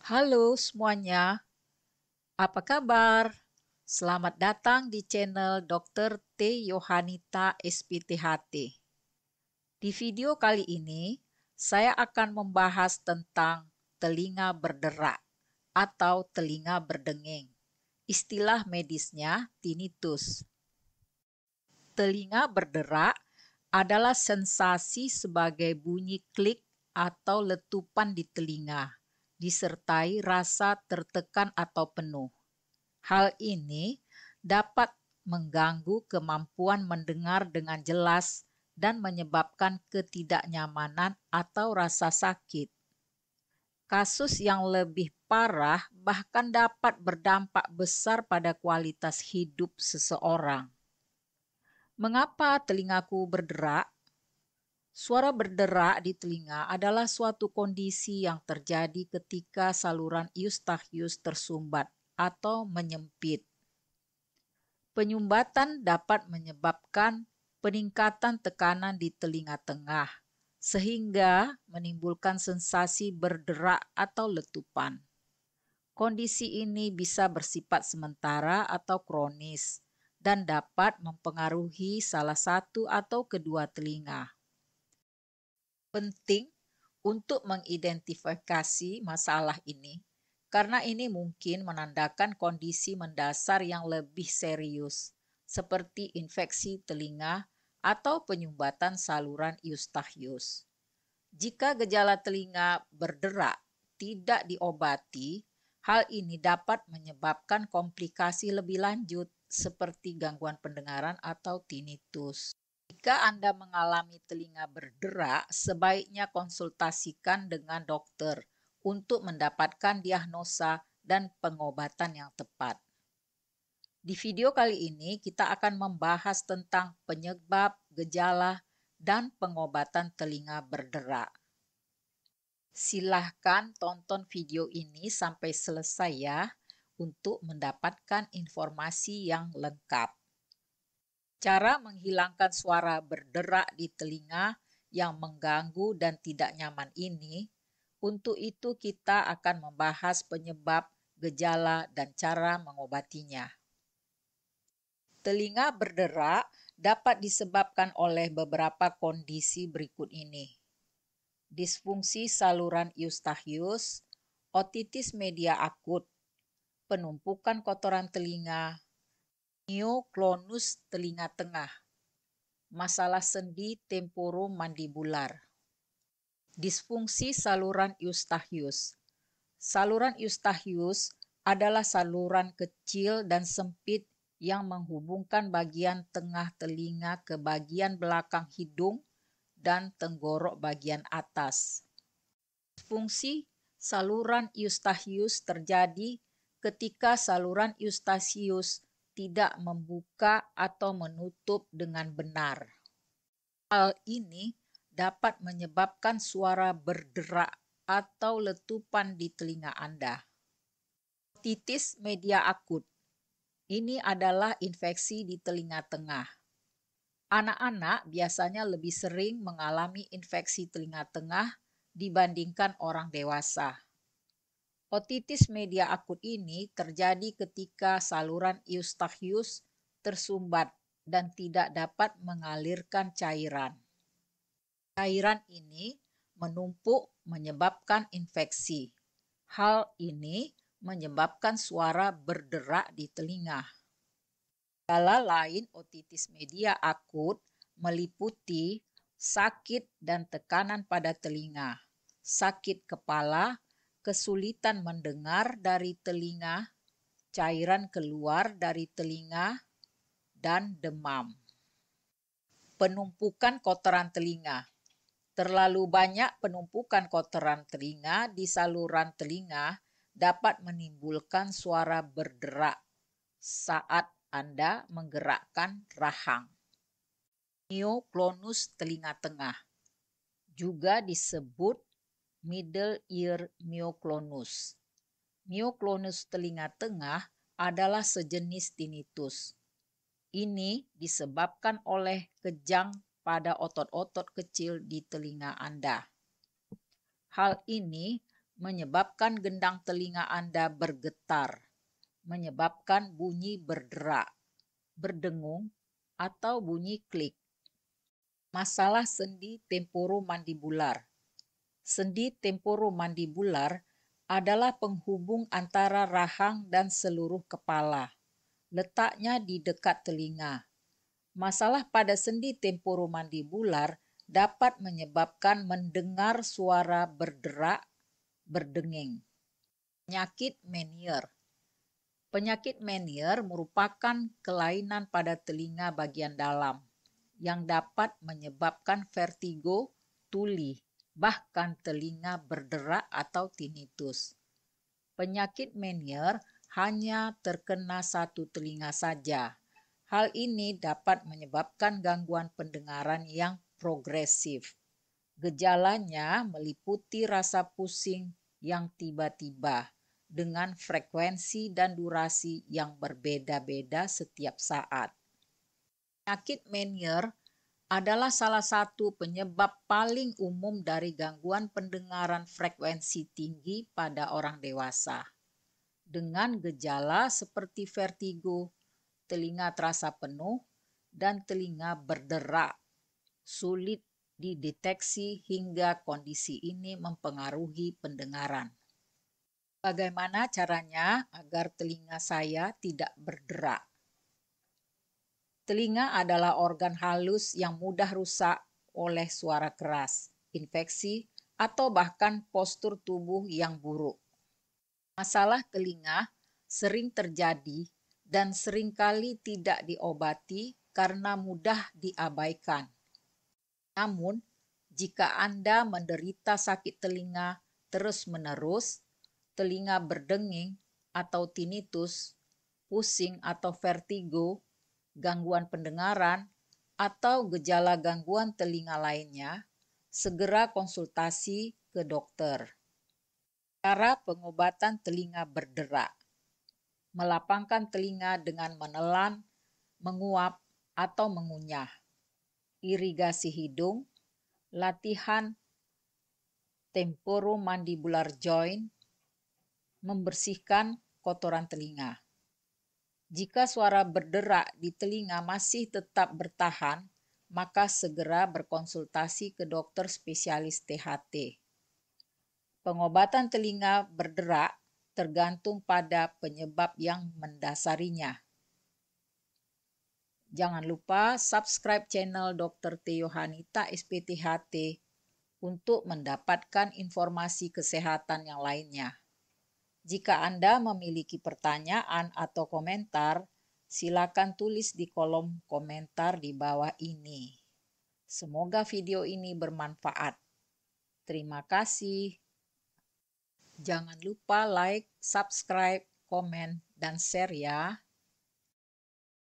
Halo semuanya, apa kabar? Selamat datang di channel Dr. T. Yohanita SPTHT. Di video kali ini, saya akan membahas tentang telinga berderak atau telinga berdenging. Istilah medisnya tinnitus. Telinga berderak adalah sensasi sebagai bunyi klik atau letupan di telinga, disertai rasa tertekan atau penuh. Hal ini dapat mengganggu kemampuan mendengar dengan jelas dan menyebabkan ketidaknyamanan atau rasa sakit. Kasus yang lebih parah bahkan dapat berdampak besar pada kualitas hidup seseorang. Mengapa telingaku berderak? Suara berderak di telinga adalah suatu kondisi yang terjadi ketika saluran eustachius tersumbat atau menyempit. Penyumbatan dapat menyebabkan peningkatan tekanan di telinga tengah, sehingga menimbulkan sensasi berderak atau letupan. Kondisi ini bisa bersifat sementara atau kronis dan dapat mempengaruhi salah satu atau kedua telinga. Penting untuk mengidentifikasi masalah ini, karena ini mungkin menandakan kondisi mendasar yang lebih serius, seperti infeksi telinga atau penyumbatan saluran eustachius. Jika gejala telinga berderak tidak diobati, hal ini dapat menyebabkan komplikasi lebih lanjut, seperti gangguan pendengaran atau tinnitus. Jika Anda mengalami telinga berderak, sebaiknya konsultasikan dengan dokter untuk mendapatkan diagnosa dan pengobatan yang tepat. Di video kali ini, kita akan membahas tentang penyebab, gejala, dan pengobatan telinga berderak. Silahkan tonton video ini sampai selesai ya, untuk mendapatkan informasi yang lengkap. Cara menghilangkan suara berderak di telinga yang mengganggu dan tidak nyaman ini, untuk itu kita akan membahas penyebab, gejala, dan cara mengobatinya. Telinga berderak dapat disebabkan oleh beberapa kondisi berikut ini. Disfungsi saluran eustachius, otitis media akut, penumpukan kotoran telinga, neoklonus telinga tengah, masalah sendi temporomandibular. Disfungsi saluran eustachius. Saluran eustachius adalah saluran kecil dan sempit yang menghubungkan bagian tengah telinga ke bagian belakang hidung dan tenggorok bagian atas. Fungsi saluran eustachius terjadi ketika saluran eustachius tidak membuka atau menutup dengan benar. Hal ini dapat menyebabkan suara berderak atau letupan di telinga Anda. Otitis media akut. Ini adalah infeksi di telinga tengah. Anak-anak biasanya lebih sering mengalami infeksi telinga tengah dibandingkan orang dewasa. Otitis media akut ini terjadi ketika saluran eustachius tersumbat dan tidak dapat mengalirkan cairan. Cairan ini menumpuk menyebabkan infeksi. Hal ini menyebabkan suara berderak di telinga. Gejala lain otitis media akut meliputi sakit dan tekanan pada telinga, sakit kepala, kesulitan mendengar dari telinga, cairan keluar dari telinga, dan demam. Penumpukan kotoran telinga. Terlalu banyak penumpukan kotoran telinga di saluran telinga dapat menimbulkan suara berderak saat Anda menggerakkan rahang. Neoklonus telinga tengah, juga disebut middle ear myoclonus. Myoclonus telinga tengah adalah sejenis tinnitus. Ini disebabkan oleh kejang pada otot-otot kecil di telinga Anda. Hal ini menyebabkan gendang telinga Anda bergetar, menyebabkan bunyi berderak, berdengung, atau bunyi klik. Masalah sendi temporomandibular. Sendi temporomandibular adalah penghubung antara rahang dan seluruh kepala. Letaknya di dekat telinga. Masalah pada sendi temporomandibular dapat menyebabkan mendengar suara berderak, berdenging. Penyakit Meniere. Penyakit Meniere merupakan kelainan pada telinga bagian dalam yang dapat menyebabkan vertigo, tuli, bahkan telinga berderak atau tinnitus. Penyakit Meniere hanya terkena satu telinga saja. Hal ini dapat menyebabkan gangguan pendengaran yang progresif. Gejalanya meliputi rasa pusing yang tiba-tiba dengan frekuensi dan durasi yang berbeda-beda setiap saat. Penyakit Meniere adalah salah satu penyebab paling umum dari gangguan pendengaran frekuensi tinggi pada orang dewasa. Dengan gejala seperti vertigo, telinga terasa penuh, dan telinga berderak, sulit dideteksi hingga kondisi ini mempengaruhi pendengaran. Bagaimana caranya agar telinga saya tidak berderak? Telinga adalah organ halus yang mudah rusak oleh suara keras, infeksi, atau bahkan postur tubuh yang buruk. Masalah telinga sering terjadi dan seringkali tidak diobati karena mudah diabaikan. Namun, jika Anda menderita sakit telinga terus-menerus, telinga berdenging atau tinnitus, pusing atau vertigo, gangguan pendengaran, atau gejala gangguan telinga lainnya, segera konsultasi ke dokter. Cara pengobatan telinga berderak. Melapangkan telinga dengan menelan, menguap, atau mengunyah. Irigasi hidung, latihan temporomandibular joint, membersihkan kotoran telinga. Jika suara berderak di telinga masih tetap bertahan, maka segera berkonsultasi ke dokter spesialis THT. Pengobatan telinga berderak tergantung pada penyebab yang mendasarinya. Jangan lupa subscribe channel Dr. Theo Hanita SPTHT untuk mendapatkan informasi kesehatan yang lainnya. Jika Anda memiliki pertanyaan atau komentar, silakan tulis di kolom komentar di bawah ini. Semoga video ini bermanfaat. Terima kasih. Jangan lupa like, subscribe, komen, dan share ya.